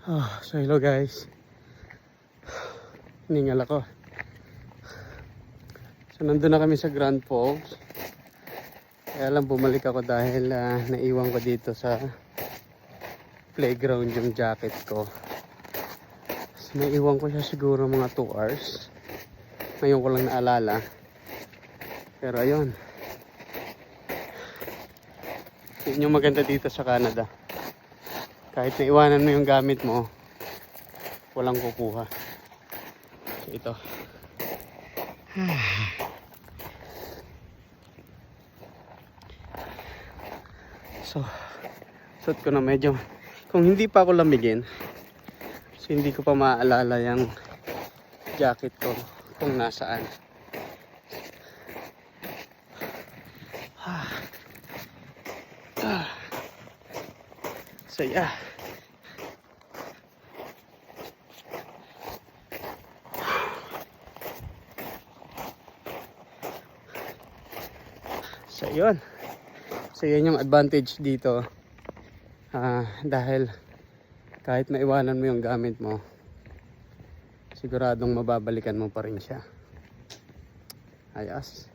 So hello guys. Ningal ako. So nandun na kami sa Grand Falls. Kaya lang bumalik ako dahil naiwan ko dito sa playground yung jacket ko. So, naiwan ko siya siguro mga 2 hours. Ngayon ko lang naalala. Pero ayun. Yun yung maganda dito sa Canada. Kahit naiwanan mo yung gamit mo, walang kukuha. So, ito. So, suot ko na medyo. Kung hindi pa ako lamigin, so hindi ko pa maaalala yung jacket ko kung nasaan. So, yeah. So yun. So yun yung advantage dito. Dahil kahit maiwanan mo yung gamit mo, siguradong mababalikan mo pa rin siya. Ayos.